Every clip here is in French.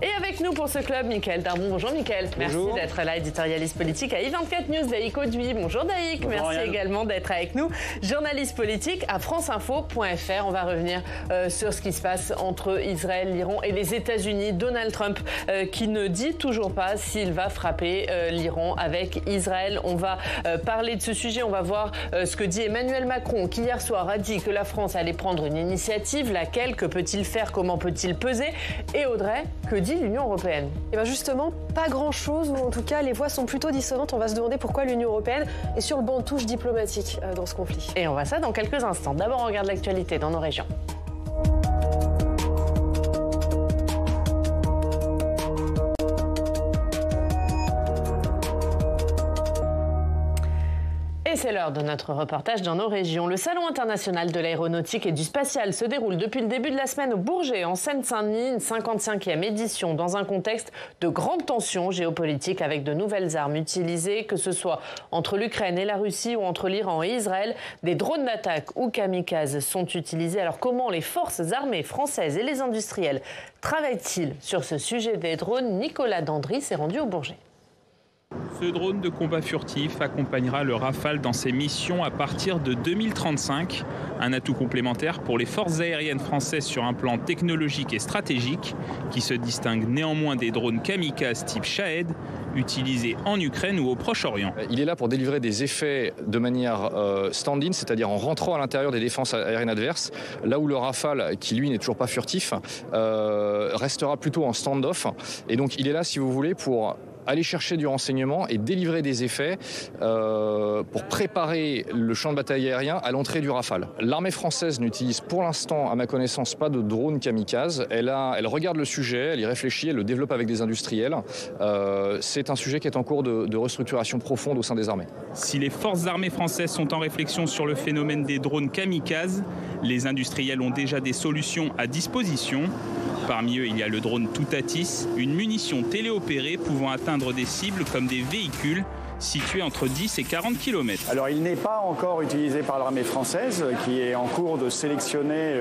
Et avec nous pour ce club, Mickaël Darbon. Bonjour Mickaël. Merci d'être là, éditorialiste politique à I24 News, Daïk Auduit. Bonjour Daïk. Merci Ariane. Également d'être avec nous. Journaliste politique à franceinfo.fr. On va revenir sur ce qui se passe entre Israël, l'Iran et les États-Unis. Donald Trump qui ne dit toujours pas s'il va frapper l'Iran avec Israël. On va parler de ce sujet. On va voir ce que dit Emmanuel Macron qui hier soir a dit que la France allait prendre une initiative. Laquelle? Que peut-il faire? Comment peut-il peser? Et Audrey, que dit l'Union européenne? Et bien justement, pas grand-chose, ou en tout cas les voix sont plutôt dissonantes. On va se demander pourquoi l'Union européenne est sur le banc de touche diplomatique dans ce conflit. Et on voit ça dans quelques instants. D'abord, on regarde l'actualité dans nos régions. Et c'est l'heure de notre reportage dans nos régions. Le Salon international de l'aéronautique et du spatial se déroule depuis le début de la semaine au Bourget, en Seine-Saint-Denis, une 55e édition dans un contexte de grande tension géopolitique avec de nouvelles armes utilisées, que ce soit entre l'Ukraine et la Russie ou entre l'Iran et Israël. Des drones d'attaque ou kamikazes sont utilisés. Alors comment les forces armées françaises et les industriels travaillent-ils sur ce sujet des drones? Nicolas Dandry s'est rendu au Bourget. Ce drone de combat furtif accompagnera le Rafale dans ses missions à partir de 2035. Un atout complémentaire pour les forces aériennes françaises sur un plan technologique et stratégique qui se distingue néanmoins des drones kamikazes type Shahed utilisés en Ukraine ou au Proche-Orient. Il est là pour délivrer des effets de manière stand-in, c'est-à-dire en rentrant à l'intérieur des défenses aériennes adverses, là où le Rafale, qui lui n'est toujours pas furtif, restera plutôt en stand-off. Et donc il est là, si vous voulez, pour aller chercher du renseignement et délivrer des effets pour préparer le champ de bataille aérien à l'entrée du Rafale. L'armée française n'utilise pour l'instant, à ma connaissance, pas de drone kamikaze. Elle regarde le sujet, elle y réfléchit, elle le développe avec des industriels. C'est un sujet qui est en cours de restructuration profonde au sein des armées. Si les forces armées françaises sont en réflexion sur le phénomène des drones kamikazes, les industriels ont déjà des solutions à disposition. Parmi eux, il y a le drone Toutatis, une munition téléopérée pouvant atteindre des cibles comme des véhicules situés entre 10 et 40 km. Alors il n'est pas encore utilisé par l'armée française qui est en cours de sélectionner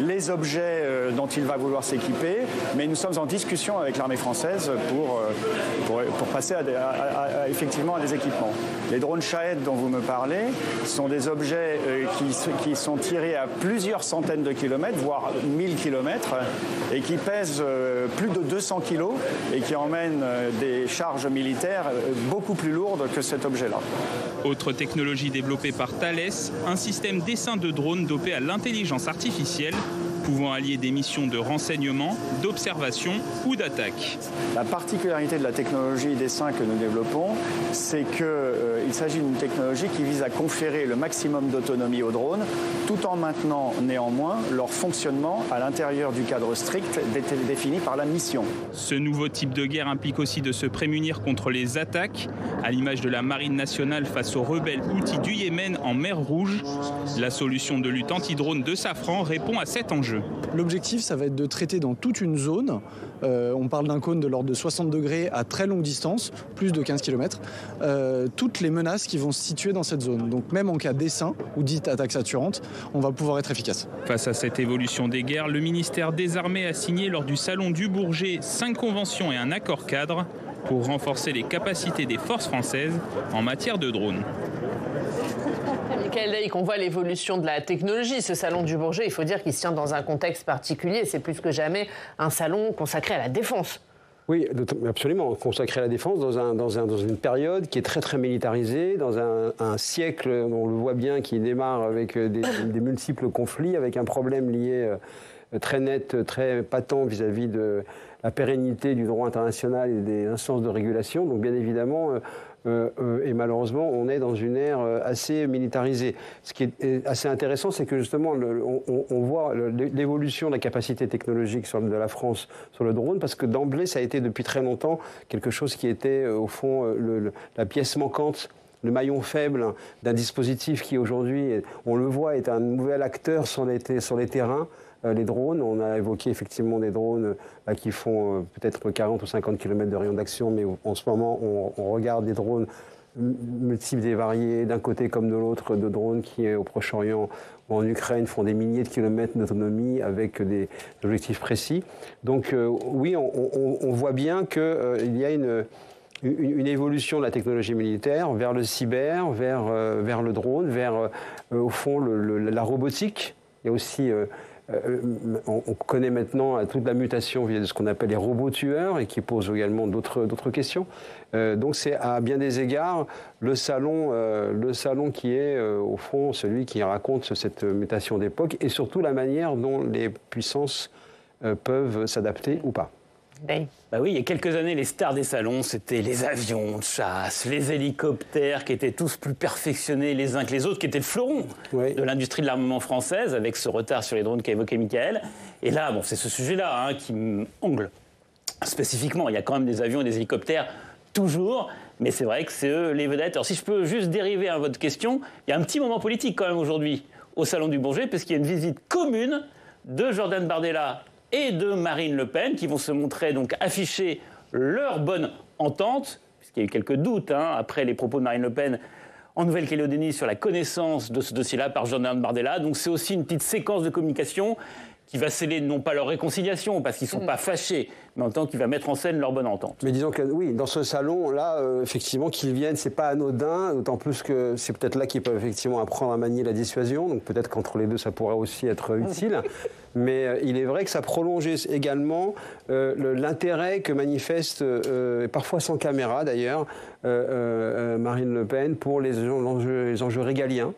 les objets dont il va vouloir s'équiper, mais nous sommes en discussion avec l'armée française pour passer effectivement à des équipements. Les drones Shahed dont vous me parlez sont des objets qui sont tirés à plusieurs centaines de kilomètres, voire 1000 kilomètres, et qui pèsent plus de 200 kilos et qui emmènent des charges militaires beaucoup plus lourdes que cet objet-là. Autre technologie développée par Thales, un système d'essaim de drones dopé à l'intelligence artificielle, pouvant allier des missions de renseignement, d'observation ou d'attaque. La particularité de la technologie d'essaim que nous développons, c'est qu'il s'agit d'une technologie qui vise à conférer le maximum d'autonomie aux drones, tout en maintenant néanmoins leur fonctionnement à l'intérieur du cadre strict défini par la mission. Ce nouveau type de guerre implique aussi de se prémunir contre les attaques, à l'image de la Marine nationale face aux rebelles houthis du Yémen en mer Rouge. La solution de lutte anti-drone de Safran répond à cet enjeu. L'objectif, ça va être de traiter dans toute une zone. On parle d'un cône de l'ordre de 60 degrés à très longue distance, plus de 15 km, toutes les menaces qui vont se situer dans cette zone. Donc même en cas d'essaim ou dite attaque saturante, on va pouvoir être efficace. Face à cette évolution des guerres, le ministère des Armées a signé lors du Salon du Bourget 5 conventions et un accord cadre pour renforcer les capacités des forces françaises en matière de drones. Mickaël Daïk, on voit l'évolution de la technologie. Ce salon du Bourget, il faut dire qu'il se tient dans un contexte particulier. C'est plus que jamais un salon consacré à la défense. Oui, absolument. Consacré à la défense dans une période qui est très très militarisée, dans un siècle, on le voit bien, qui démarre avec des multiples conflits, avec un problème lié très net, très patent vis-à-vis de la pérennité du droit international et des instances de régulation. Donc bien évidemment, et malheureusement, on est dans une ère assez militarisée. Ce qui est assez intéressant, c'est que justement, on voit l'évolution de la capacité technologique de la France sur le drone, parce que d'emblée, ça a été depuis très longtemps quelque chose qui était, au fond, la pièce manquante, le maillon faible d'un dispositif qui, aujourd'hui, on le voit, est un nouvel acteur sur les terrains. Les drones, on a évoqué effectivement des drones qui font peut-être 40 ou 50 km de rayon d'action, mais en ce moment, on regarde des drones multiples et variés, d'un côté comme de l'autre, de drones qui, au Proche-Orient ou en Ukraine, font des milliers de kilomètres d'autonomie avec des objectifs précis. Donc oui, on voit bien qu'il y a une évolution de la technologie militaire vers le cyber, vers le drone, vers, au fond, la robotique. Il y a aussi... on connaît maintenant toute la mutation via ce qu'on appelle les robots tueurs et qui pose également d'autres questions. Donc c'est à bien des égards le salon qui est au fond celui qui raconte cette mutation d'époque et surtout la manière dont les puissances peuvent s'adapter ou pas. Bah oui, il y a quelques années, les stars des salons, c'était les avions de chasse, les hélicoptères qui étaient tous plus perfectionnés les uns que les autres, qui étaient le fleuron de l'industrie de l'armement française, avec ce retard sur les drones qu'a évoqué Michael. Et là, bon, c'est ce sujet-là qui m'ongle spécifiquement. Il y a quand même des avions et des hélicoptères, toujours, mais c'est vrai que c'est eux les vedettes. Alors si je peux juste dériver à votre question, il y a un petit moment politique quand même aujourd'hui au Salon du Bourget, parce qu'il y a une visite commune de Jordan Bardella et de Marine Le Pen, qui vont se montrer donc afficher leur bonne entente, puisqu'il y a eu quelques doutes après les propos de Marine Le Pen en Nouvelle-Calédonie sur la connaissance de ce dossier-là par Jordan Bardella. Donc c'est aussi une petite séquence de communication qui va sceller non pas leur réconciliation, parce qu'ils ne sont pas fâchés, mais en tant qu'il va mettre en scène leur bonne entente. Mais disons que oui, dans ce salon-là, effectivement, qu'ils viennent, c'est pas anodin, d'autant plus que c'est peut-être là qu'ils peuvent effectivement apprendre à manier la dissuasion, donc peut-être qu'entre les deux, ça pourrait aussi être utile. Mais il est vrai que ça prolonge également l'intérêt que manifeste, parfois sans caméra d'ailleurs, Marine Le Pen pour les enjeux régaliens.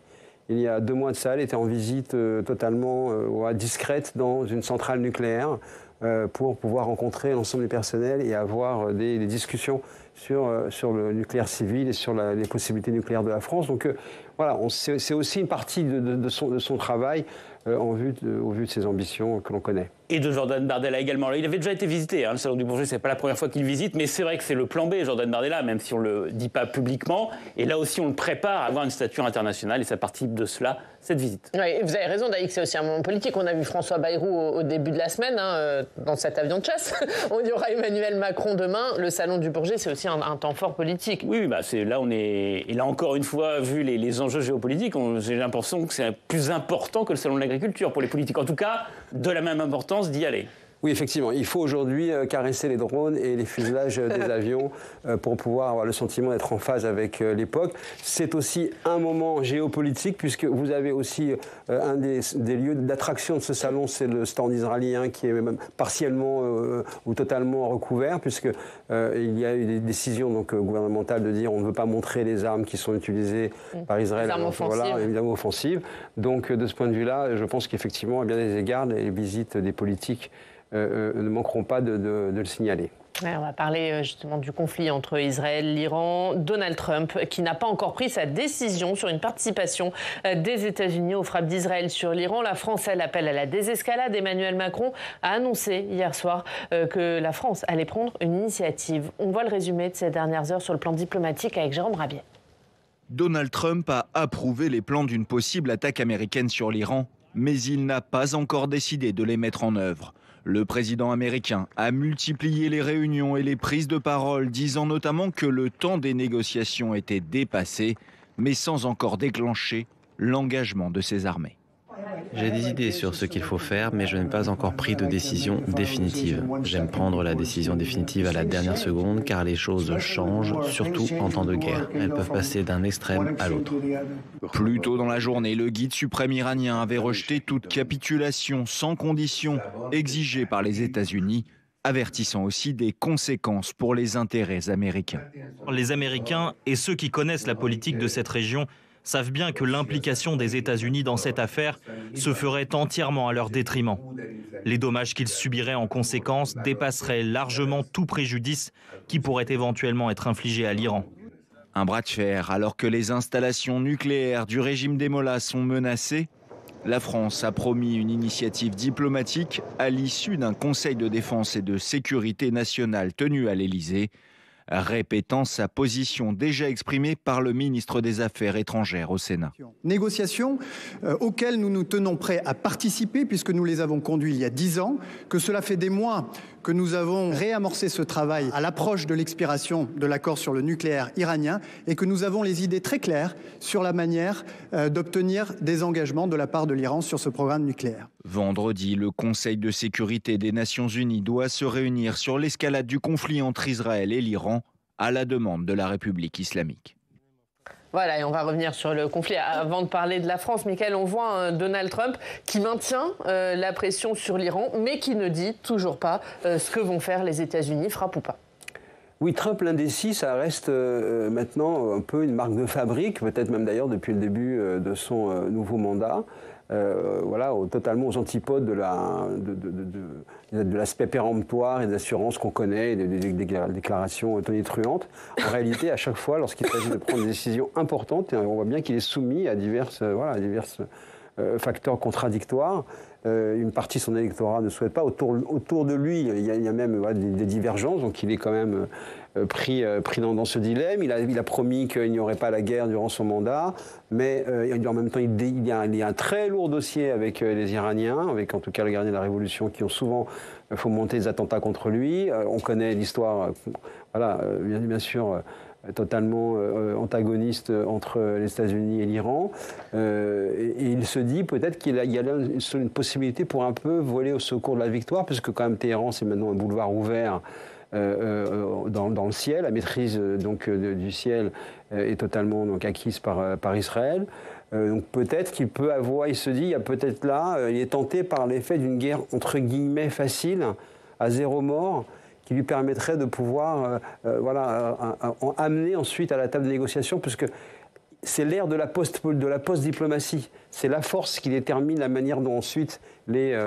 Il y a 2 mois de ça, elle était en visite totalement discrète dans une centrale nucléaire pour pouvoir rencontrer l'ensemble du personnel et avoir des discussions sur le nucléaire civil et sur les possibilités nucléaires de la France. Donc voilà, c'est aussi une partie de son travail au vu de ses ambitions que l'on connaît. Et de Jordan Bardella également. Il avait déjà été visité, le Salon du Bourget, c'est pas la première fois qu'il visite, mais c'est vrai que c'est le plan B, Jordan Bardella, même si on le dit pas publiquement. Et là aussi, on le prépare à avoir une stature internationale, et ça participe de cela, cette visite. Oui, vous avez raison, Daïk, c'est aussi un moment politique. On a vu François Bayrou au début de la semaine, dans cet avion de chasse. On y aura Emmanuel Macron demain. Le Salon du Bourget, c'est aussi un temps fort politique. Oui, là, et là encore une fois, vu les enjeux géopolitiques, j'ai l'impression que c'est plus important que le Salon de l'agriculture pour les politiques. En tout cas, de la même importance d'y aller. Oui, effectivement. Il faut aujourd'hui caresser les drones et les fuselages des avions pour pouvoir avoir le sentiment d'être en phase avec l'époque. C'est aussi un moment géopolitique puisque vous avez aussi un des lieux d'attraction de ce salon, c'est le stand israélien qui est même partiellement ou totalement recouvert puisque il y a eu des décisions gouvernementales de dire on ne veut pas montrer les armes qui sont utilisées par Israël. Les armes offensives. Voilà, évidemment offensives. Donc de ce point de vue-là, je pense qu'effectivement, à bien des égards, les visites des politiques ne manqueront pas de le signaler. Ouais, on va parler justement du conflit entre Israël et l'Iran. Donald Trump, qui n'a pas encore pris sa décision sur une participation des États-Unis aux frappes d'Israël sur l'Iran. La France, elle appelle à la désescalade. Emmanuel Macron a annoncé hier soir que la France allait prendre une initiative. On voit le résumé de ces dernières heures sur le plan diplomatique avec Jérôme Rabier. Donald Trump a approuvé les plans d'une possible attaque américaine sur l'Iran, mais il n'a pas encore décidé de les mettre en œuvre. Le président américain a multiplié les réunions et les prises de parole, disant notamment que le temps des négociations était dépassé, mais sans encore déclencher l'engagement de ses armées. J'ai des idées sur ce qu'il faut faire, mais je n'ai pas encore pris de décision définitive. J'aime prendre la décision définitive à la dernière seconde, car les choses changent, surtout en temps de guerre. Elles peuvent passer d'un extrême à l'autre. Plus tôt dans la journée, le guide suprême iranien avait rejeté toute capitulation sans condition exigée par les États-Unis, avertissant aussi des conséquences pour les intérêts américains. Les Américains et ceux qui connaissent la politique de cette région savent bien que l'implication des États-Unis dans cette affaire se ferait entièrement à leur détriment. Les dommages qu'ils subiraient en conséquence dépasseraient largement tout préjudice qui pourrait éventuellement être infligé à l'Iran. Un bras de fer alors que les installations nucléaires du régime des Mollahs sont menacées. La France a promis une initiative diplomatique à l'issue d'un conseil de défense et de sécurité nationale tenu à l'Élysée. répétant sa position déjà exprimée par le ministre des Affaires étrangères au Sénat. Négociations auxquelles nous nous tenons prêts à participer puisque nous les avons conduites il y a 10 ans, que cela fait des mois que nous avons réamorcé ce travail à l'approche de l'expiration de l'accord sur le nucléaire iranien et que nous avons les idées très claires sur la manière d'obtenir des engagements de la part de l'Iran sur ce programme nucléaire. Vendredi, le Conseil de sécurité des Nations Unies doit se réunir sur l'escalade du conflit entre Israël et l'Iran à la demande de la République islamique. Voilà, et on va revenir sur le conflit. Avant de parler de la France, Mickaël, on voit un Donald Trump qui maintient la pression sur l'Iran, mais qui ne dit toujours pas ce que vont faire les États-Unis, frappe ou pas. Oui, Trump l'indécis, ça reste maintenant un peu une marque de fabrique, peut-être même d'ailleurs depuis le début de son nouveau mandat. Voilà, totalement aux antipodes de l'aspect péremptoire et d'assurance qu'on connaît, et des déclarations tonitruantes. En réalité, à chaque fois, lorsqu'il s'agit de prendre des décisions importantes, on voit bien qu'il est soumis à divers facteurs contradictoires. Une partie de son électorat ne souhaite pas. Autour de lui, il y a même des divergences, donc il est quand même pris dans ce dilemme. Il a promis qu'il n'y aurait pas la guerre durant son mandat, mais en même temps, il y a un très lourd dossier avec les Iraniens, avec en tout cas le gardien de la Révolution, qui ont souvent fomenté des attentats contre lui. On connaît l'histoire, bien sûr, totalement antagoniste entre les États-Unis et l'Iran. Et il se dit peut-être qu'il y a une possibilité pour un peu voler au secours de la victoire, puisque quand même Téhéran, c'est maintenant un boulevard ouvert dans le ciel. La maîtrise du ciel est totalement acquise par Israël. Donc peut-être qu'il peut avoir, il se dit, il y a peut-être là, il est tenté par l'effet d'une guerre entre guillemets facile, à 0 mort, qui lui permettrait de pouvoir amener ensuite à la table de négociation, puisque c'est l'ère de la post-diplomatie. C'est la force qui détermine la manière dont ensuite les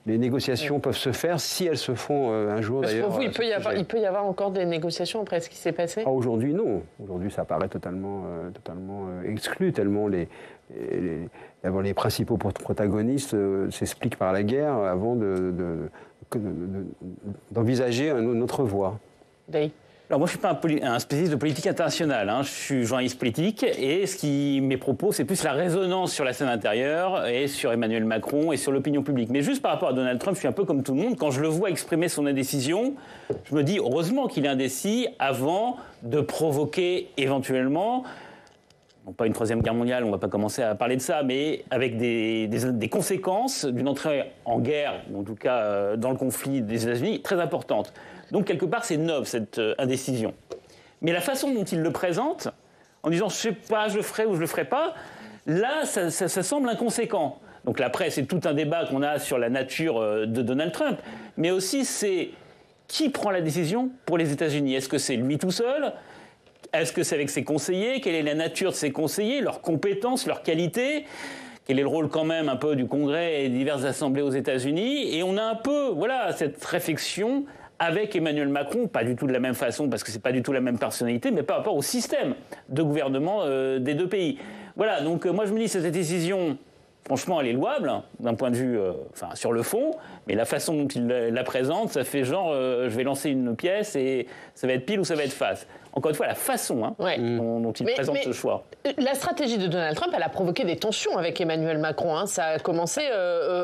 négociations peuvent se faire, si elles se font un jour d'ailleurs. Pour vous, il peut y avoir encore des négociations après ce qui s'est passé ? Aujourd'hui, non. Aujourd'hui, ça paraît totalement exclu, tellement les principaux protagonistes s'expliquent par la guerre avant d'envisager une autre voie. Alors moi, je ne suis pas un spécialiste de politique internationale, je suis journaliste politique, et mes propos, c'est plus la résonance sur la scène intérieure et sur Emmanuel Macron et sur l'opinion publique. Mais juste par rapport à Donald Trump, je suis un peu comme tout le monde. Quand je le vois exprimer son indécision, je me dis heureusement qu'il est indécis avant de provoquer éventuellement, non pas une 3e guerre mondiale, on ne va pas commencer à parler de ça, mais avec des conséquences d'une entrée en guerre, ou en tout cas dans le conflit des États-Unis, très importantes. Donc, quelque part, c'est noble, cette indécision. Mais la façon dont il le présente, en disant « je ne sais pas, je le ferai ou je ne le ferai pas », là, ça semble inconséquent. Donc, la presse, c'est tout un débat qu'on a sur la nature de Donald Trump. Mais aussi, c'est qui prend la décision pour les États-Unis ? Est-ce que c'est lui tout seul ? Est-ce que c'est avec ses conseillers ? Quelle est la nature de ses conseillers, leurs compétences, leurs qualités ? Quel est le rôle quand même un peu du Congrès et diverses assemblées aux États-Unis ? Et on a un peu, cette réflexion avec Emmanuel Macron, pas du tout de la même façon, parce que c'est pas du tout la même personnalité, mais par rapport au système de gouvernement des deux pays. Voilà, donc moi je me dis cette décision, franchement, elle est louable, d'un point de vue, sur le fond, mais la façon dont il la présente, ça fait genre, je vais lancer une pièce et ça va être pile ou ça va être face. Encore une fois, la façon dont il présente ce choix. La stratégie de Donald Trump, elle a provoqué des tensions avec Emmanuel Macron. Ça a commencé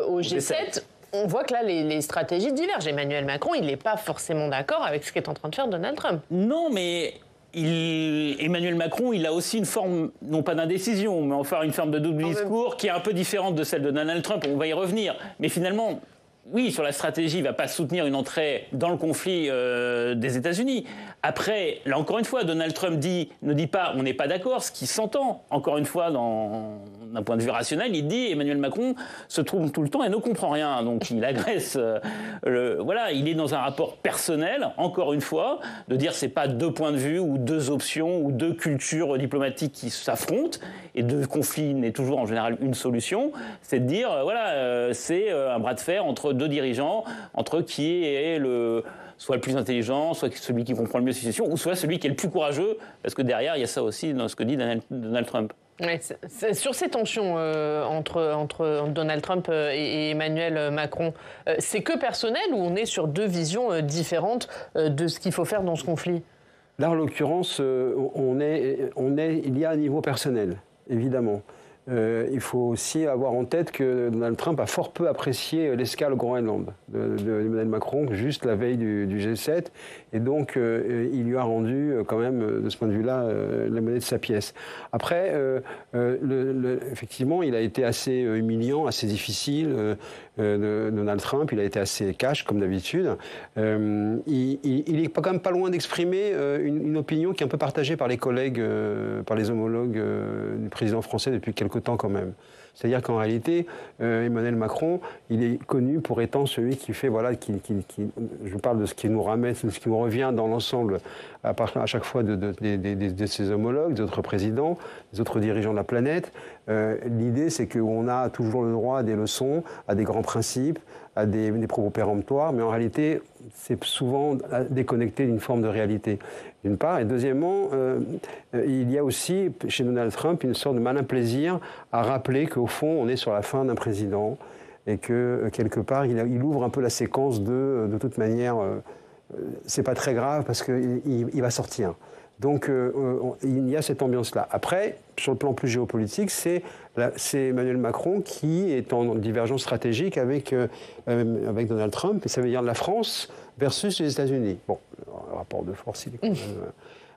au G7. On voit que là, les stratégies divergent. Emmanuel Macron, il n'est pas forcément d'accord avec ce qu'est en train de faire Donald Trump. Non, mais Emmanuel Macron, il a aussi une forme, non pas d'indécision, mais enfin une forme de double discours qui est un peu différente de celle de Donald Trump. On va y revenir. Mais finalement, oui, sur la stratégie, il ne va pas soutenir une entrée dans le conflit des États-Unis. Après, là encore une fois, Donald Trump ne dit pas on n'est pas d'accord, ce qui s'entend, encore une fois, d'un point de vue rationnel, il dit Emmanuel Macron se trompe tout le temps et ne comprend rien. Donc il agresse. Il est dans un rapport personnel, encore une fois, de dire c'est pas 2 points de vue ou 2 options ou 2 cultures diplomatiques qui s'affrontent et 2 conflits n'est toujours en général une solution. C'est de dire c'est un bras de fer entre deux dirigeants, entre qui est soit le plus intelligent, soit celui qui comprend le mieux la situation, ou soit celui qui est le plus courageux, parce que derrière, il y a ça aussi dans ce que dit Donald Trump. Ouais, sur ces tensions entre Donald Trump et Emmanuel Macron, c'est que personnel ou on est sur deux visions différentes de ce qu'il faut faire dans ce conflit? Là, en l'occurrence, il y a un niveau personnel, évidemment. Il faut aussi avoir en tête que Donald Trump a fort peu apprécié l'escale au Groenland de Emmanuel Macron, juste la veille du G7. Et donc, il lui a rendu, quand même, de ce point de vue-là, la monnaie de sa pièce. Après, effectivement, il a été assez humiliant, assez difficile. Donald Trump, il a été assez cash, comme d'habitude. Il est quand même pas loin d'exprimer une opinion qui est un peu partagée par les collègues, par les homologues du président français depuis quelque temps quand même. C'est-à-dire qu'en réalité, Emmanuel Macron, il est connu pour étant celui qui fait, voilà, je parle de ce qui nous ramène, de ce qui nous revient dans l'ensemble à chaque fois de ses homologues, des autres présidents, des autres dirigeants de la planète. L'idée, c'est qu'on a toujours le droit à des leçons, à des grands principes, à des propos péremptoires, mais en réalité, c'est souvent déconnecté d'une forme de réalité, d'une part. Et deuxièmement, il y a aussi, chez Donald Trump, une sorte de malin plaisir à rappeler qu'au fond, on est sur la fin d'un président et que, quelque part, il ouvre un peu la séquence de toute manière, c'est pas très grave parce qu'il va sortir. Donc, il y a cette ambiance-là. Après, sur le plan plus géopolitique, c'est Emmanuel Macron qui est en divergence stratégique avec Donald Trump, et ça veut dire la France versus les États-Unis. Bon, le rapport de force, il est quand même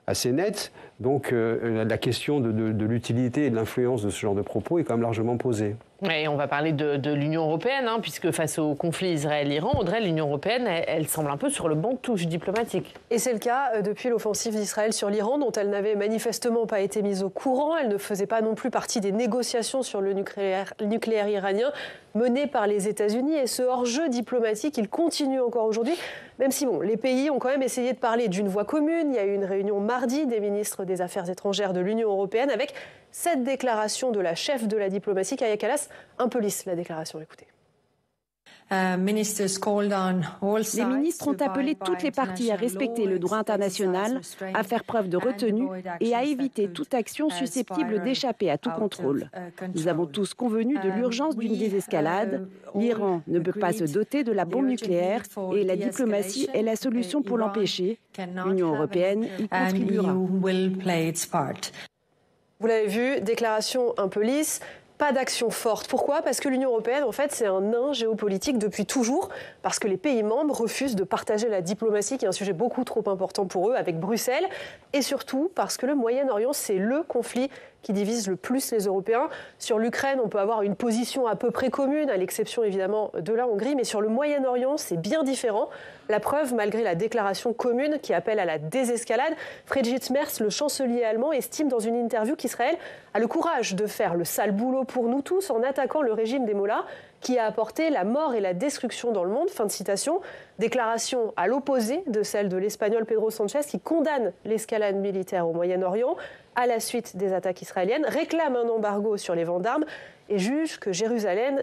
assez net. Donc, la question de l'utilité et de l'influence de ce genre de propos est quand même largement posée. Et on va parler de l'Union européenne, puisque face au conflit Israël-Iran, Audrey, l'Union européenne, elle semble un peu sur le banc de touche diplomatique. Et c'est le cas depuis l'offensive d'Israël sur l'Iran, dont elle n'avait manifestement pas été mise au courant. Elle ne faisait pas non plus partie des négociations sur le nucléaire iranien menées par les États-Unis. Et ce hors-jeu diplomatique, il continue encore aujourd'hui, même si les pays ont quand même essayé de parler d'une voix commune. Il y a eu une réunion mardi des ministres des Affaires étrangères de l'Union européenne avec cette déclaration de la chef de la diplomatie, Kaja Kallas. Un peu lisse, la déclaration, écoutez. Les ministres ont appelé toutes les parties à respecter le droit international, à faire preuve de retenue et à éviter toute action susceptible d'échapper à tout contrôle. Nous avons tous convenu de l'urgence d'une désescalade. L'Iran ne peut pas se doter de la bombe nucléaire et la diplomatie est la solution pour l'empêcher. L'Union européenne y contribuera. Vous l'avez vu, déclaration un peu lisse. Pas d'action forte. Pourquoi? Parce que l'Union européenne, en fait, c'est un nain géopolitique depuis toujours, parce que les pays membres refusent de partager la diplomatie, qui est un sujet beaucoup trop important pour eux, avec Bruxelles, et surtout parce que le Moyen-Orient, c'est le conflit qui divise le plus les Européens. Sur l'Ukraine, on peut avoir une position à peu près commune, à l'exception évidemment de la Hongrie, mais sur le Moyen-Orient, c'est bien différent. La preuve, malgré la déclaration commune qui appelle à la désescalade, Friedrich Merz, le chancelier allemand, estime dans une interview qu'Israël a le courage de faire le sale boulot pour nous tous en attaquant le régime des Mollahs qui a apporté la mort et la destruction dans le monde. Fin de citation. Déclaration à l'opposé de celle de l'Espagnol Pedro Sanchez qui condamne l'escalade militaire au Moyen-Orient à la suite des attaques israéliennes, réclame un embargo sur les ventes d'armes et juge que Jérusalem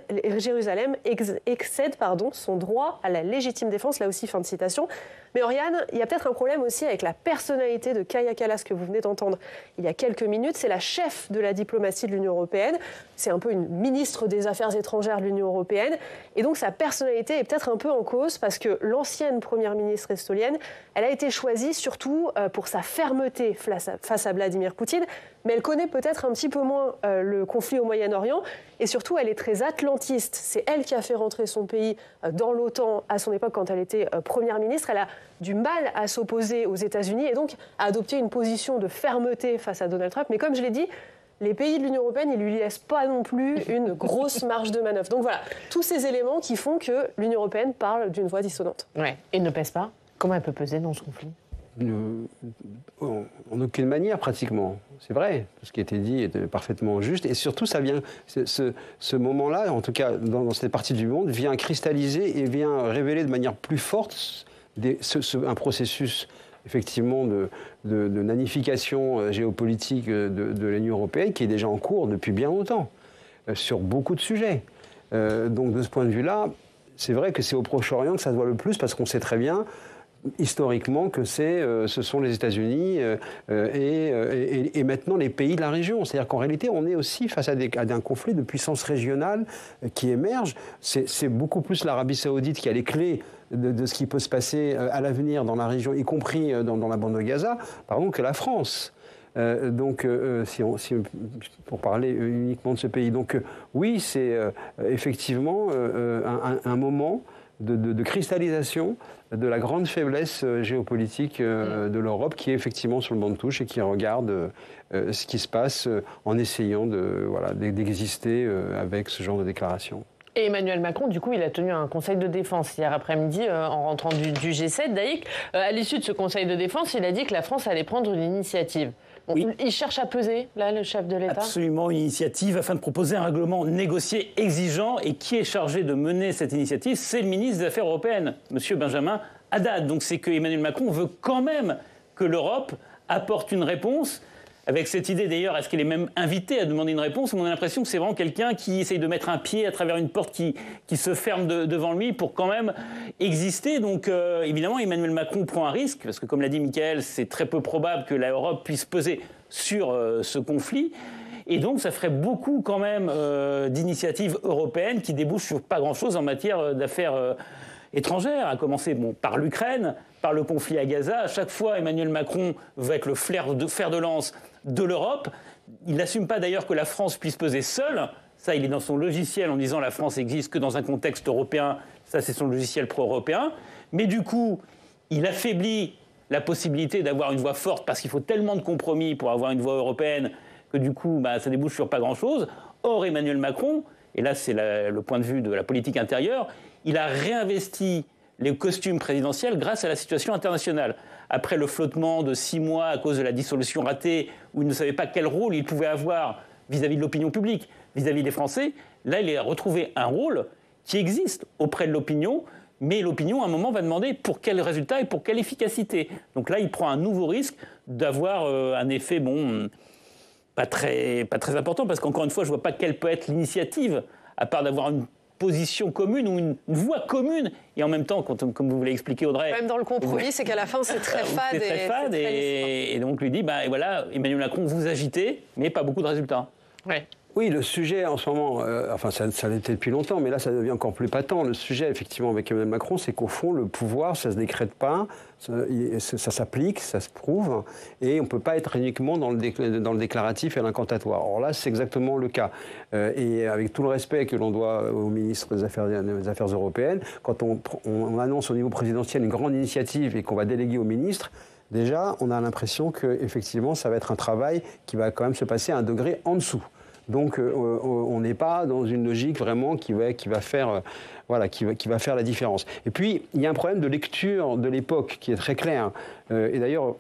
excède son droit à la légitime défense. Là aussi, fin de citation. Mais Oriane, il y a peut-être un problème aussi avec la personnalité de Kaja Kallas que vous venez d'entendre il y a quelques minutes. C'est la chef de la diplomatie de l'Union européenne. C'est un peu une ministre des Affaires étrangères de l'Union européenne. Et donc sa personnalité est peut-être un peu en cause parce que l'ancienne première ministre estonienne, elle a été choisie surtout pour sa fermeté face à Vladimir Poutine. Mais elle connaît peut-être un petit peu moins le conflit au Moyen-Orient. Et surtout, elle est très atlantiste. C'est elle qui a fait rentrer son pays dans l'OTAN à son époque quand elle était première ministre. Elle a du mal à s'opposer aux États-Unis et donc à adopter une position de fermeté face à Donald Trump. Mais comme je l'ai dit, les pays de l'Union européenne, ils ne lui laissent pas non plus une grosse marge de manœuvre. Donc voilà, tous ces éléments qui font que l'Union européenne parle d'une voix dissonante. Ouais. Et ne pèse pas. Comment elle peut peser dans ce conflit ? En aucune manière, pratiquement. C'est vrai, ce qui a été dit est parfaitement juste. Et surtout, ça vient, ce moment-là, en tout cas dans cette partie du monde, vient cristalliser et vient révéler de manière plus forte un processus effectivement de nanification géopolitique de l'Union européenne qui est déjà en cours depuis bien longtemps, sur beaucoup de sujets. Donc de ce point de vue-là, c'est vrai que c'est au Proche-Orient que ça se voit le plus, parce qu'on sait très bien historiquement que ce sont les États-Unis et maintenant les pays de la région. C'est-à-dire qu'en réalité, on est aussi face à un conflit de puissance régionale qui émerge. C'est beaucoup plus l'Arabie Saoudite qui a les clés de ce qui peut se passer à l'avenir dans la région, y compris dans la bande de Gaza, que la France. Pour parler uniquement de ce pays. Donc oui, c'est effectivement un moment de cristallisation de la grande faiblesse géopolitique de l'Europe, qui est effectivement sur le banc de touche et qui regarde ce qui se passe en essayant d'exister avec ce genre de déclaration. Et Emmanuel Macron, du coup, il a tenu un conseil de défense hier après-midi en rentrant du G7. Daïk, à l'issue de ce conseil de défense, il a dit que la France allait prendre une initiative. Bon, oui. Il cherche à peser, là, le chef de l'État ? Absolument, une initiative afin de proposer un règlement négocié exigeant. Et qui est chargé de mener cette initiative ? C'est le ministre des Affaires européennes, M. Benjamin Haddad. Donc c'est que Emmanuel Macron veut quand même que l'Europe apporte une réponse. Avec cette idée d'ailleurs, est-ce qu'il est même invité à demander une réponse ? On a l'impression que c'est vraiment quelqu'un qui essaye de mettre un pied à travers une porte qui se ferme devant lui pour quand même exister. Donc évidemment, Emmanuel Macron prend un risque, parce que comme l'a dit Mickaël, c'est très peu probable que l'Europe puisse peser sur ce conflit. Et donc ça ferait beaucoup quand même d'initiatives européennes qui débouchent sur pas grand-chose en matière d'affaires étrangères, à commencer par l'Ukraine, par le conflit à Gaza. À chaque fois, Emmanuel Macron veut être le fer de lance de l'Europe. Il n'assume pas d'ailleurs que la France puisse peser seule. Ça, il est dans son logiciel en disant la France n'existe que dans un contexte européen. Ça, c'est son logiciel pro-européen. Mais du coup, il affaiblit la possibilité d'avoir une voix forte, parce qu'il faut tellement de compromis pour avoir une voix européenne que du coup, ça débouche sur pas grand-chose. Or, Emmanuel Macron, et là c'est le point de vue de la politique intérieure, il a réinvesti les costumes présidentiels grâce à la situation internationale. Après le flottement de 6 mois à cause de la dissolution ratée, où il ne savait pas quel rôle il pouvait avoir vis-à-vis de l'opinion publique, vis-à-vis des Français, là il a retrouvé un rôle qui existe auprès de l'opinion, mais l'opinion à un moment va demander pour quel résultat et pour quelle efficacité. Donc là il prend un nouveau risque d'avoir un effet pas très important, parce qu'encore une fois je ne vois pas quelle peut être l'initiative, à part d'avoir une position commune ou une voix commune, et en même temps, comme vous l'avez expliqué Audrey... Même dans le compromis, c'est qu'à la fin, c'est très fade. C'est très fade, et donc lui dit, voilà, Emmanuel Macron, vous agitez, mais pas beaucoup de résultats. Ouais. Oui, le sujet en ce moment, ça l'était depuis longtemps, mais là ça devient encore plus patent. Le sujet, effectivement, avec Emmanuel Macron, c'est qu'au fond, le pouvoir, ça ne se décrète pas, ça s'applique, ça se prouve, et on ne peut pas être uniquement dans le déclaratif et l'incantatoire. Or là, c'est exactement le cas. Et avec tout le respect que l'on doit au ministre des Affaires européennes, quand on annonce au niveau présidentiel une grande initiative et qu'on va déléguer au ministre, déjà, on a l'impression qu'effectivement, ça va être un travail qui va quand même se passer à un degré en dessous. Donc on n'est pas dans une logique vraiment qui va faire la différence. Et puis il y a un problème de lecture de l'époque qui est très clair. Et d'ailleurs,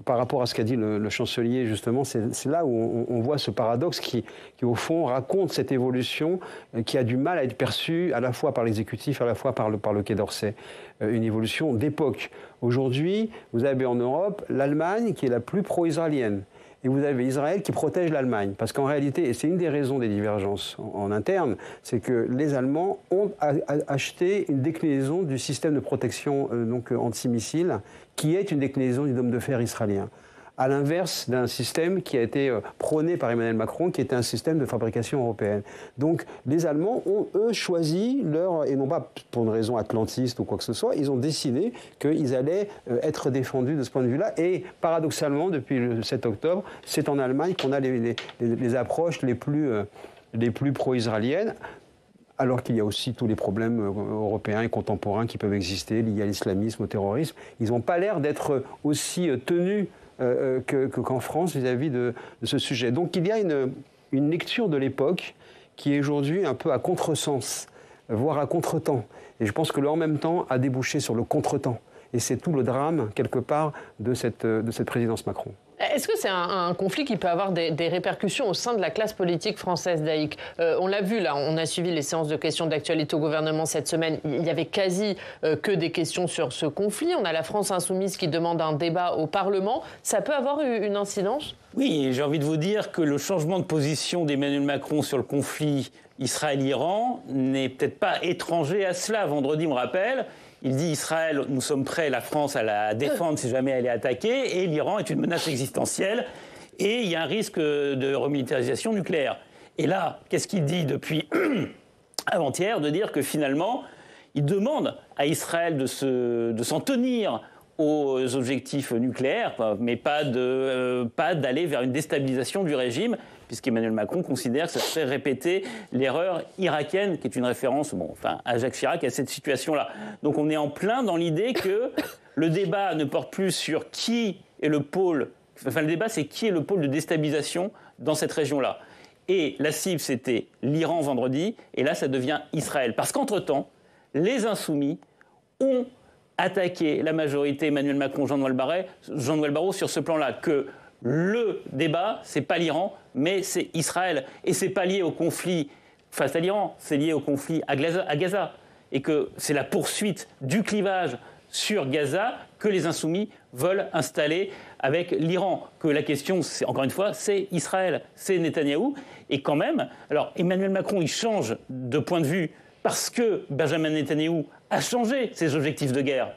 par rapport à ce qu'a dit le chancelier, justement, c'est là où on voit ce paradoxe qui au fond raconte cette évolution qui a du mal à être perçue à la fois par l'exécutif, à la fois par le Quai d'Orsay. Une évolution d'époque. Aujourd'hui, vous avez en Europe l'Allemagne qui est la plus pro-israélienne. Et vous avez Israël qui protège l'Allemagne. Parce qu'en réalité, et c'est une des raisons des divergences en interne, c'est que les Allemands ont acheté une déclinaison du système de protection antimissile, qui est une déclinaison du dôme de fer israélien. À l'inverse d'un système qui a été prôné par Emmanuel Macron, qui était un système de fabrication européenne. Donc les Allemands ont, eux, choisi et non pas pour une raison atlantiste ou quoi que ce soit, ils ont décidé qu'ils allaient être défendus de ce point de vue-là. Et paradoxalement, depuis le 7 octobre, c'est en Allemagne qu'on a les approches les plus pro-israéliennes, alors qu'il y a aussi tous les problèmes européens et contemporains qui peuvent exister, liés à l'islamisme, au terrorisme. Ils n'ont pas l'air d'être aussi tenus qu'en France vis-à-vis de ce sujet. Donc il y a une lecture de l'époque qui est aujourd'hui un peu à contresens, voire à contretemps. Et je pense que le en même temps a débouché sur le contretemps. Et c'est tout le drame, quelque part, de cette présidence Macron. Est-ce que c'est un conflit qui peut avoir des répercussions au sein de la classe politique française, Daïk? On l'a vu, là, on a suivi les séances de questions d'actualité au gouvernement cette semaine. Il y avait quasi que des questions sur ce conflit. On a la France insoumise qui demande un débat au Parlement. Ça peut avoir une incidence? Oui, j'ai envie de vous dire que le changement de position d'Emmanuel Macron sur le conflit Israël-Iran n'est peut-être pas étranger à cela. Vendredi, on rappelle, il dit Israël, nous sommes prêts, la France, à la défendre si jamais elle est attaquée, et l'Iran est une menace existentielle, et il y a un risque de remilitarisation nucléaire. Et là, qu'est-ce qu'il dit depuis avant-hier? De dire que finalement, il demande à Israël de s'en tenir aux objectifs nucléaires, mais pas d'aller vers une déstabilisation du régime, puisqu'Emmanuel Macron considère que ça serait répéter l'erreur irakienne, qui est une référence à Jacques Chirac, à cette situation-là. Donc on est en plein dans l'idée que le débat ne porte plus sur qui est le pôle, le débat c'est qui est le pôle de déstabilisation dans cette région-là. Et la cible c'était l'Iran vendredi, et là ça devient Israël. Parce qu'entre-temps, les insoumis ont attaqué la majorité Emmanuel Macron, Jean-Noël Barrot sur ce plan-là, que le débat, c'est pas l'Iran, mais c'est Israël. Et c'est pas lié au conflit face à l'Iran, c'est lié au conflit à Gaza. Et que c'est la poursuite du clivage sur Gaza que les insoumis veulent installer avec l'Iran. Que la question, encore une fois, c'est Israël, c'est Netanyahou. Et quand même, alors Emmanuel Macron, il change de point de vue parce que Benjamin Netanyahou a changé ses objectifs de guerre.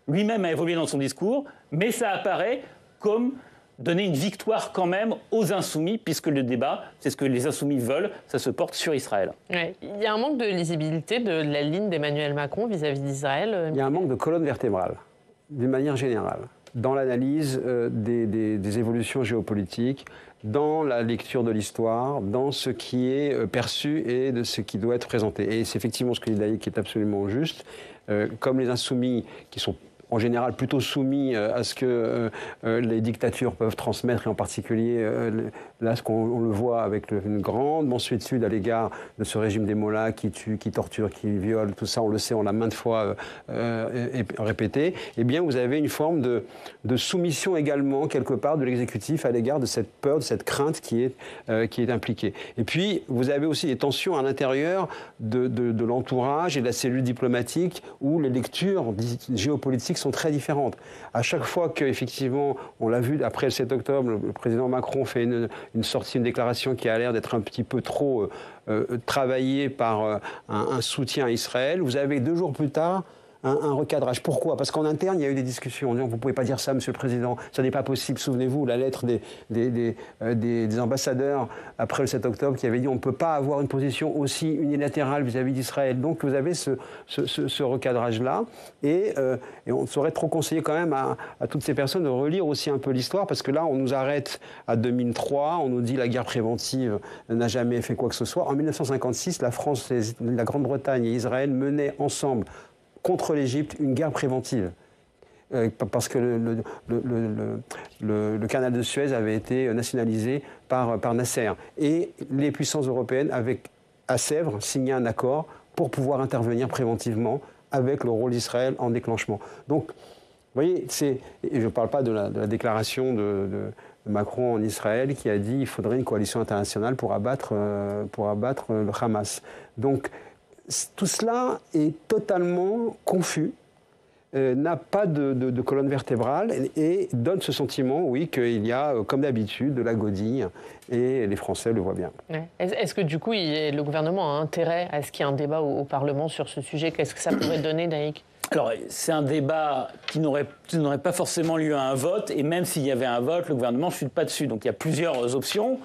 Lui-même a évolué dans son discours, mais ça apparaît comme donner une victoire quand même aux insoumis, puisque le débat, c'est ce que les insoumis veulent, ça se porte sur Israël. Ouais. Il y a un manque de lisibilité de la ligne d'Emmanuel Macron vis-à-vis d'Israël. Il y a un manque de colonne vertébrale, d'une manière générale, dans l'analyse des évolutions géopolitiques, dans la lecture de l'histoire, dans ce qui est perçu et de ce qui doit être présenté. Et c'est effectivement ce que dit Daïk qui est absolument juste. Comme les insoumis, qui sont en général plutôt soumis à ce que les dictatures peuvent transmettre, et en particulier, là, ce qu'on le voit avec une grande mansuétude à l'égard de ce régime des mollahs qui tue, qui torture, qui viole, tout ça, on le sait, on l'a maintes fois répété, eh bien, vous avez une forme de soumission également, quelque part, de l'exécutif à l'égard de cette peur, de cette crainte qui est impliquée. Et puis, vous avez aussi des tensions à l'intérieur de l'entourage et de la cellule diplomatique où les lectures géopolitiques sont très différentes. À chaque fois qu'effectivement, on l'a vu après le 7 octobre, le président Macron fait une sortie, une déclaration qui a l'air d'être un petit peu trop travaillée par un soutien à Israël, vous avez 2 jours plus tard un recadrage. Pourquoi? Parce qu'en interne, il y a eu des discussions. On dit, vous ne pouvez pas dire ça, monsieur le président, ça n'est pas possible. Souvenez-vous, la lettre des ambassadeurs après le 7 octobre qui avait dit on ne peut pas avoir une position aussi unilatérale vis-à-vis d'Israël. Donc vous avez ce recadrage-là. Et on saurait trop conseiller quand même à toutes ces personnes de relire aussi un peu l'histoire, parce que là, on nous arrête à 2003, on nous dit la guerre préventive n'a jamais fait quoi que ce soit. En 1956, la France, la Grande-Bretagne et Israël menaient ensemble contre l'Égypte une guerre préventive. Parce que le canal de Suez avait été nationalisé par Nasser. Et les puissances européennes avaient, à Sèvres, signé un accord pour pouvoir intervenir préventivement avec le rôle d'Israël en déclenchement. Donc, vous voyez, et je ne parle pas de la déclaration de Macron en Israël qui a dit qu'il faudrait une coalition internationale pour abattre le Hamas. Donc, tout cela est totalement confus, n'a pas de colonne vertébrale et donne ce sentiment, oui, qu'il y a, comme d'habitude, de la godille, et les Français le voient bien. Ouais. Est-ce que du coup, le gouvernement a intérêt à ce qu'il y ait un débat au Parlement sur ce sujet? Qu'est-ce que ça pourrait donner, Daïk? Alors, c'est un débat qui n'aurait pas forcément lieu à un vote, et même s'il y avait un vote, le gouvernement ne chute pas dessus. Donc il y a plusieurs options.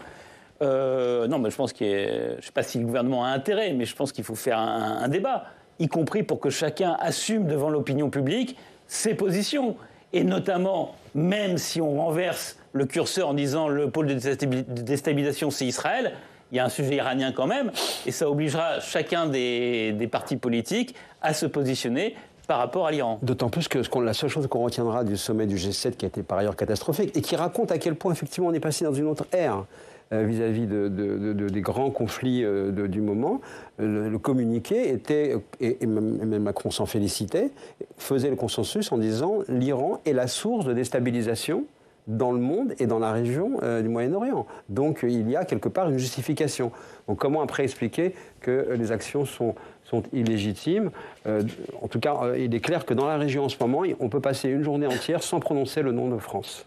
Non, mais je pense je ne sais pas si le gouvernement a intérêt, mais je pense qu'il faut faire un débat, y compris pour que chacun assume devant l'opinion publique ses positions. Et notamment, même si on renverse le curseur en disant le pôle de déstabilisation, c'est Israël, il y a un sujet iranien quand même, et ça obligera chacun des partis politiques à se positionner par rapport à l'Iran. D'autant plus que la seule chose qu'on retiendra du sommet du G7, qui a été par ailleurs catastrophique, et qui raconte à quel point, effectivement, on est passé dans une autre ère vis-à-vis des grands conflits du moment. Le communiqué était, et même Macron s'en félicitait, faisait le consensus en disant l'Iran est la source de déstabilisation dans le monde et dans la région du Moyen-Orient. Donc il y a quelque part une justification. Donc comment après expliquer que les actions sont illégitimes? En tout cas, il est clair que dans la région en ce moment, on peut passer une journée entière sans prononcer le nom de France.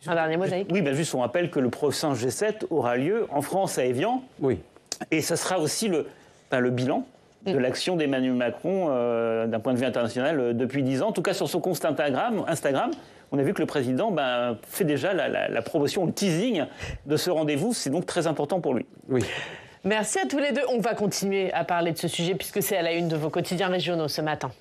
Un dernier mot, Daïk. Oui, juste on rappelle que le prochain G7 aura lieu en France, à Évian. Oui. Et ce sera aussi le bilan de l'action d'Emmanuel Macron d'un point de vue international depuis 10 ans. En tout cas, sur son compte Instagram, on a vu que le président fait déjà la promotion, le teasing de ce rendez-vous. C'est donc très important pour lui. Oui. Merci à tous les deux. On va continuer à parler de ce sujet puisque c'est à la une de vos quotidiens régionaux ce matin.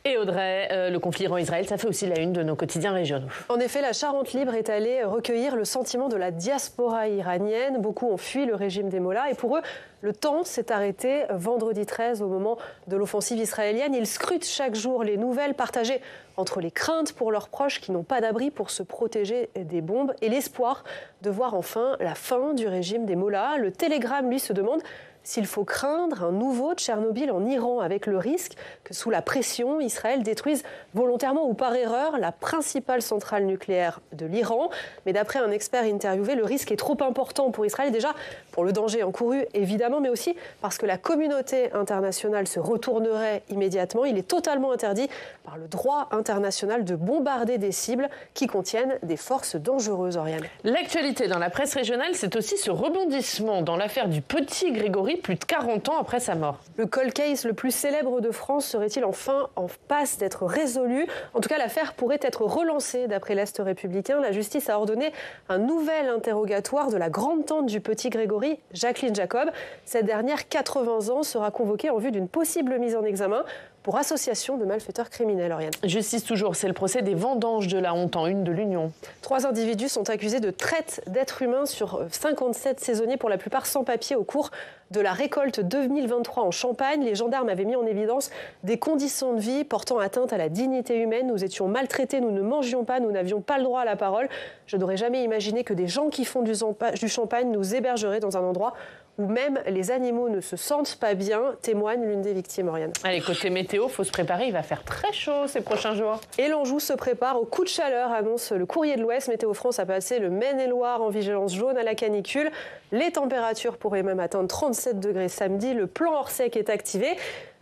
Et Audrey, le conflit Iran-Israël, ça fait aussi la une de nos quotidiens régionaux. En effet, la Charente Libre est allée recueillir le sentiment de la diaspora iranienne. Beaucoup ont fui le régime des Mollahs et pour eux, le temps s'est arrêté vendredi 13 au moment de l'offensive israélienne. Ils scrutent chaque jour les nouvelles partagées entre les craintes pour leurs proches qui n'ont pas d'abri pour se protéger des bombes et l'espoir de voir enfin la fin du régime des Mollahs. Le Télégramme, lui, se demande s'il faut craindre un nouveau Tchernobyl en Iran avec le risque que sous la pression, Israël détruise volontairement ou par erreur la principale centrale nucléaire de l'Iran. Mais d'après un expert interviewé, le risque est trop important pour Israël, déjà pour le danger encouru évidemment, mais aussi parce que la communauté internationale se retournerait immédiatement. Il est totalement interdit par le droit international de bombarder des cibles qui contiennent des forces dangereuses, Oriane. L'actualité dans la presse régionale, c'est aussi ce rebondissement dans l'affaire du petit Grégory, plus de 40 ans après sa mort. Le cold case le plus célèbre de France serait-il enfin en passe d'être résolu? En tout cas, l'affaire pourrait être relancée d'après l'Est républicain. La justice a ordonné un nouvel interrogatoire de la grande-tante du petit Grégory, Jacqueline Jacob. Cette dernière, 80 ans, sera convoquée en vue d'une possible mise en examen pour association de malfaiteurs criminels, Oriane. Justice toujours, c'est le procès des vendanges de la honte en une de l'Union. 3 individus sont accusés de traite d'êtres humains sur 57 saisonniers, pour la plupart sans papier, au cours de la récolte 2023 en Champagne. Les gendarmes avaient mis en évidence des conditions de vie portant atteinte à la dignité humaine. Nous étions maltraités, nous ne mangions pas, nous n'avions pas le droit à la parole. Je n'aurais jamais imaginé que des gens qui font du champagne nous hébergeraient dans un endroit où même les animaux ne se sentent pas bien, témoigne l'une des victimes, Oriane. Allez, côté météo, il faut se préparer, il va faire très chaud ces prochains jours. Et l'Anjou se prépare au coup de chaleur, annonce le Courrier de l'Ouest. Météo France a passé le Maine-et-Loire en vigilance jaune à la canicule. Les températures pourraient même atteindre 37 degrés samedi. Le plan hors sec est activé.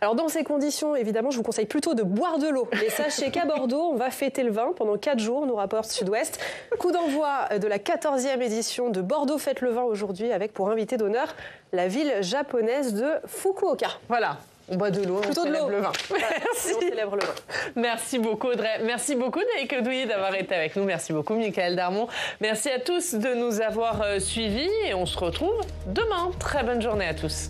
Alors dans ces conditions, évidemment, je vous conseille plutôt de boire de l'eau. Mais sachez qu'à Bordeaux, on va fêter le vin pendant 4 jours, nous rapporte Sud-Ouest. Coup d'envoi de la 14e édition de Bordeaux Fête le vin aujourd'hui, avec pour invité d'honneur la ville japonaise de Fukuoka. Voilà. On boit de l'eau, plutôt de l'eau. Le vin. Merci. On célèbre le vin. Merci beaucoup Audrey. Merci beaucoup Daïk Douillet d'avoir été avec nous. Merci beaucoup Michael Darmon. Merci à tous de nous avoir suivis et on se retrouve demain. Très bonne journée à tous.